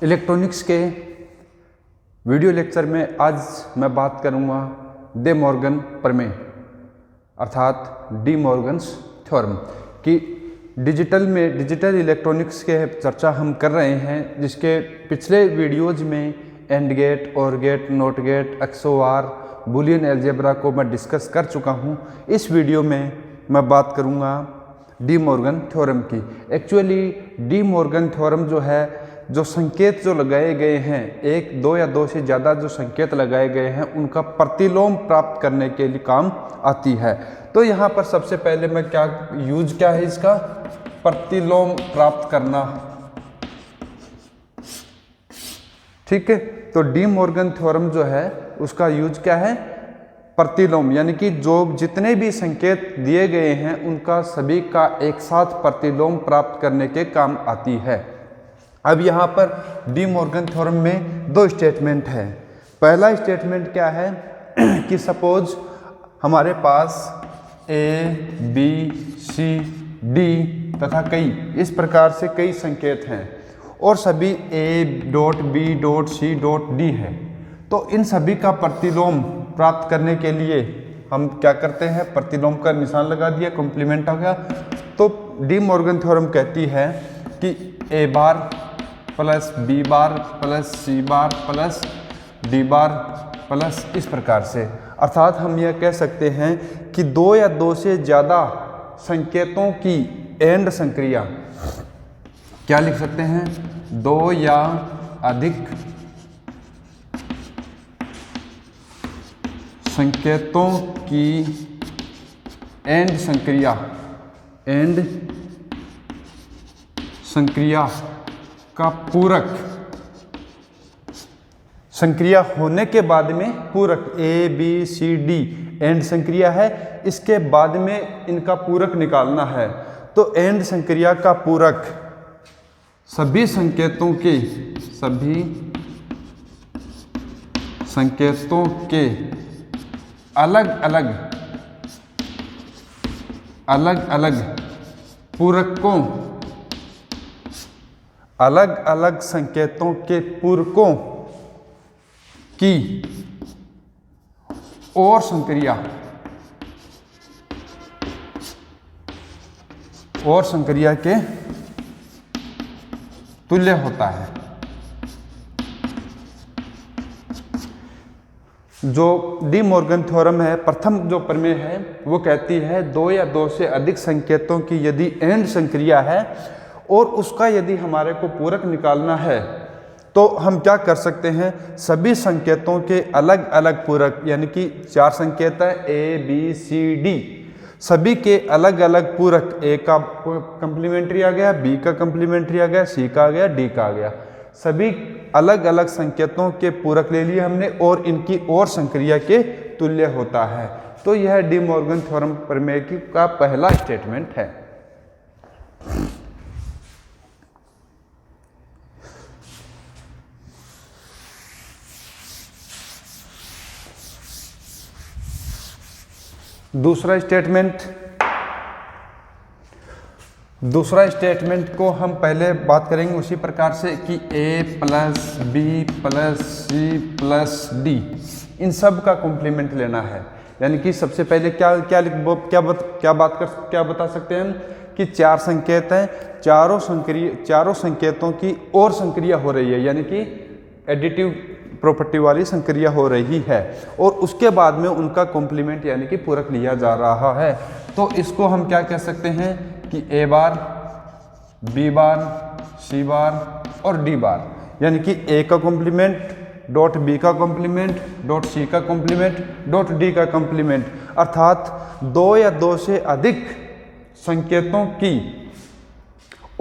Electronics के video lecture में आज मैं बात करूंगा डे मॉर्गन प्रमेय अर्थात डी मॉर्गन्स थ्योरम की डिजिटल इलेक्ट्रॉनिक्स के चर्चा हम कर रहे हैं, जिसके पिछले वीडियोज में AND gate, OR gate, NOT gate, XOR, Boolean algebra को मैं डिस्कस कर चुका हूं। इस वीडियो में मैं बात करूंगा डी मॉर्गन थ्योरम की। एक्चुअली डी मॉर्गन थ्योरम जो है, जो संकेत जो लगाए गए हैं, एक, दो या दो से ज़्यादा जो संकेत लगाए गए हैं, उनका प्रतिलोम प्राप्त करने के लिए काम आती है। तो यहाँ पर सबसे पहले मैं क्या है इसका, प्रतिलोम प्राप्त करना। ठीक है, तो डी मॉर्गन थ्योरम जो है उसका यूज क्या है, प्रतिलोम, यानी कि जो जितने भी संकेत दिए गए हैं उनका सभी का एक साथ प्रतिलोम प्राप्त करने के काम आती है। अब यहाँ पर डी मॉर्गन थ्योरम में दो स्टेटमेंट है। पहला स्टेटमेंट क्या है कि सपोज हमारे पास ए, बी, सी, डी तथा कई इस प्रकार से कई संकेत हैं और सभी A dot, B dot, C dot, D है। तो इन सभी का प्रतिलोम प्राप्त करने के लिए हम क्या करते हैं, प्रतिलोम का निशान लगा दिया, कॉम्प्लीमेंट आ गया। तो डी मॉर्गन थ्योरम कहती है कि ए बार प्लस बी बार प्लस सी बार प्लस डी बार प्लस इस प्रकार से। अर्थात हम यह कह सकते हैं कि दो या दो से ज़्यादा संकेतों की एंड संक्रिया, क्या लिख सकते हैं, दो या अधिक संकेतों की एंड संक्रिया का पूरक, संक्रिया होने के बाद में पूरक, A B C D and संक्रिया है, इसके बाद में इनका पूरक निकालना है। तो एंड संक्रिया का पूरक सभी संकेतों के अलग अलग पूरकों, अलग अलग संकेतों के पूरकों की और संक्रिया के तुल्य होता है। जो डी मॉर्गन थ्योरम है, प्रथम जो प्रमेय है, वो कहती है दो या दो से अधिक संकेतों की यदि एंड संक्रिया है और उसका यदि हमारे को पूरक निकालना है, तो हम क्या कर सकते हैं, सभी संकेतों के अलग अलग पूरक, यानी कि चार संकेत है ए बी सी डी, सभी के अलग अलग पूरक, ए का कंप्लीमेंट्री आ गया, बी का कंप्लीमेंट्री आ गया, सी का आ गया, डी का आ गया, सभी अलग अलग संकेतों के पूरक ले लिए हमने और इनकी और संक्रिया के तुल्य होता है। तो यह डी मॉर्गन थ्योरम प्रमेय का पहला स्टेटमेंट है। दूसरा स्टेटमेंट को हम पहले बात करेंगे उसी प्रकार से कि A plus B plus C plus D इन सब का कॉम्प्लीमेंट लेना है। यानी कि सबसे पहले क्या बता सकते हैं हम कि चार संकेत हैं, चारों संकेतों की और संक्रिया हो रही है, यानी कि एडिटिव प्रॉपर्टी वाली संक्रिया हो रही है और उसके बाद में उनका कॉम्प्लीमेंट यानी कि पूरक लिया जा रहा है। तो इसको हम क्या कह सकते हैं कि ए बार, बी बार, सी बार और डी बार, यानी कि ए का कॉम्प्लीमेंट डॉट बी का कॉम्प्लीमेंट डॉट सी का कॉम्प्लीमेंट डॉट डी का कॉम्प्लीमेंट। अर्थात दो या दो से अधिक संकेतों की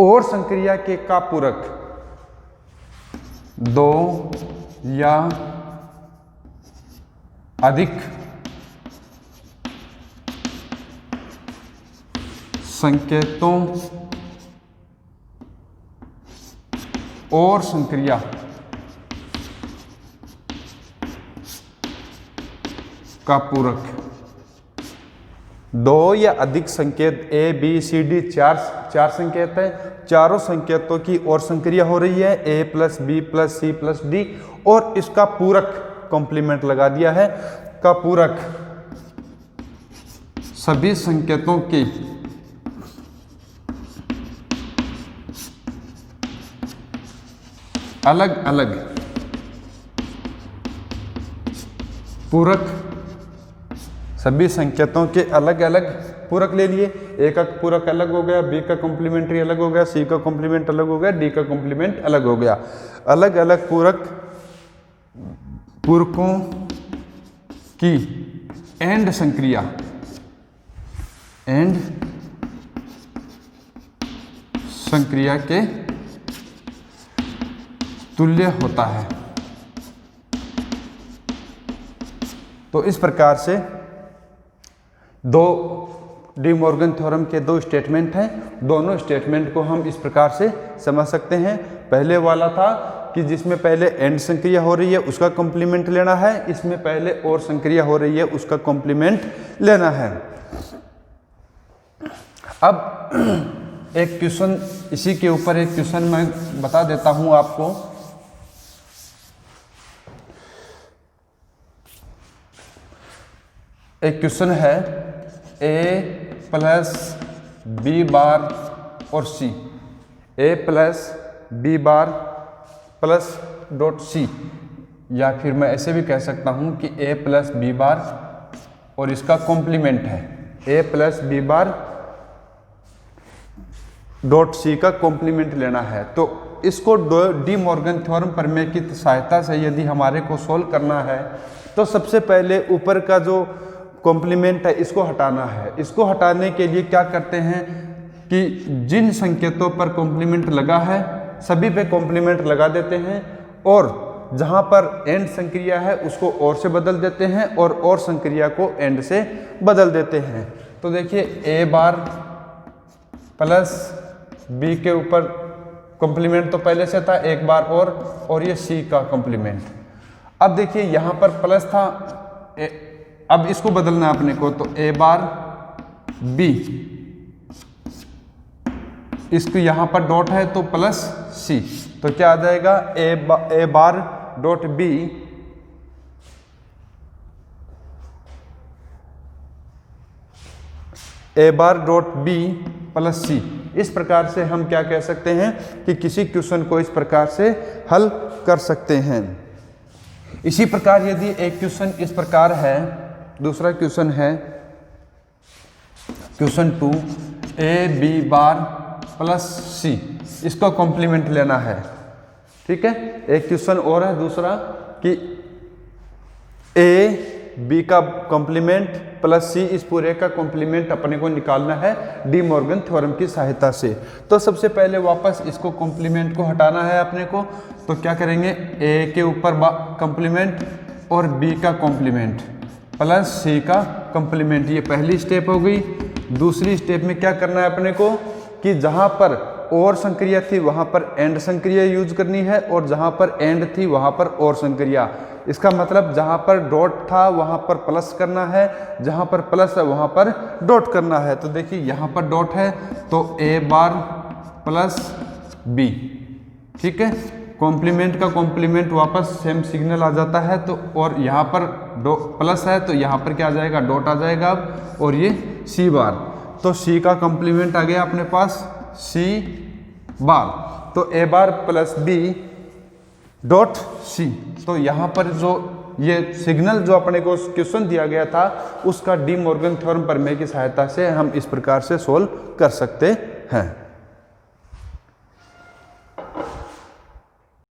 और संक्रिया के का पूरक, दो या अधिक संकेतों और संक्रिया का पूरक दो या अधिक संकेत ए बी सी डी चार संकेत है, चारों संकेतों की और संक्रिया हो रही है A plus B plus C plus D, और इसका पूरक कॉम्प्लीमेंट लगा दिया है, का पूरक सभी संकेतों की अलग अलग पूरक, सभी संकेतों के अलग अलग पूरक ले लिए, ए का पूरक अलग हो गया, बी का कॉम्प्लीमेंट्री अलग हो गया, सी का कॉम्प्लीमेंट अलग हो गया, डी का कॉम्प्लीमेंट अलग हो गया। अलग अलग पूरकों की एंड संक्रिया, एंड संक्रिया के तुल्य होता है। तो इस प्रकार से दो डी मॉर्गन थ्योरम के दो स्टेटमेंट हैं, दोनों स्टेटमेंट को हम इस प्रकार से समझ सकते हैं। पहले वाला था कि जिसमें पहले एंड संक्रिया हो रही है उसका कॉम्प्लीमेंट लेना है, इसमें पहले और संक्रिया हो रही है उसका कॉम्प्लीमेंट लेना है। अब एक क्वेश्चन, इसी के ऊपर एक क्वेश्चन मैं बता देता हूं आपको। एक क्वेश्चन है ए प्लस बी बार और सी, A plus B bar plus dot C, या फिर मैं ऐसे भी कह सकता हूं कि ए प्लस बी बार और इसका कॉम्प्लीमेंट है, A plus B bar dot C का कॉम्प्लीमेंट लेना है। तो इसको डी मॉर्गन थ्योरम प्रमेय की सहायता से यदि हमारे को सोल्व करना है तो सबसे पहले ऊपर का जो कॉम्प्लीमेंट है इसको हटाना है। इसको हटाने के लिए क्या करते हैं कि जिन संकेतों पर कॉम्प्लीमेंट लगा है सभी पे कॉम्प्लीमेंट लगा देते हैं, और जहां पर एंड संक्रिया है उसको और से बदल देते हैं और संक्रिया को एंड से बदल देते हैं। तो देखिए ए बार प्लस बी के ऊपर कॉम्प्लीमेंट तो पहले से था एक बार और ये सी का कॉम्प्लीमेंट। अब देखिए यहाँ पर प्लस था, अब इसको बदलना है अपने को, तो ए बार बी, इसको यहाँ पर डॉट है तो प्लस सी, तो क्या आ जाएगा ए बार डॉट बी ए बार डॉट बी प्लस सी। इस प्रकार से हम क्या कह सकते हैं कि किसी क्वेश्चन को इस प्रकार से हल कर सकते हैं। इसी प्रकार यदि एक क्वेश्चन इस प्रकार है, दूसरा क्वेश्चन है question 2, A B bar plus C, इसको कॉम्प्लीमेंट लेना है। ठीक है, एक क्वेश्चन और है दूसरा कि ए बी का कॉम्प्लीमेंट प्लस सी, इस पूरे का कॉम्प्लीमेंट अपने को निकालना है डी मॉर्गन थ्योरम की सहायता से। तो सबसे पहले वापस इसको कॉम्प्लीमेंट को हटाना है अपने को, तो क्या करेंगे, ए के ऊपर कॉम्प्लीमेंट और बी का कॉम्प्लीमेंट प्लस सी का कॉम्प्लीमेंट, ये पहली स्टेप हो गई। दूसरी स्टेप में क्या करना है अपने को कि जहाँ पर और संक्रिया थी वहाँ पर एंड संक्रिया यूज करनी है, और जहाँ पर एंड थी वहाँ पर और संक्रिया। इसका मतलब जहाँ पर डॉट था वहाँ पर प्लस करना है, जहाँ पर प्लस है वहाँ पर डॉट करना है। तो देखिए यहाँ पर डॉट है तो ए बार प्लस बी, ठीक है, कॉम्प्लीमेंट का कॉम्प्लीमेंट वापस सेम सिग्नल आ जाता है। तो और यहाँ पर प्लस है तो यहाँ पर क्या आ जाएगा, डॉट आ जाएगा अब, और ये सी बार, तो सी का कॉम्प्लीमेंट आ गया अपने पास सी बार, तो ए बार प्लस बी डॉट सी। तो यहाँ पर जो ये सिग्नल जो अपने को क्वेश्चन दिया गया था उसका डी मॉर्गन थ्योरम प्रमेय की सहायता से हम इस प्रकार से सोल्व कर सकते हैं।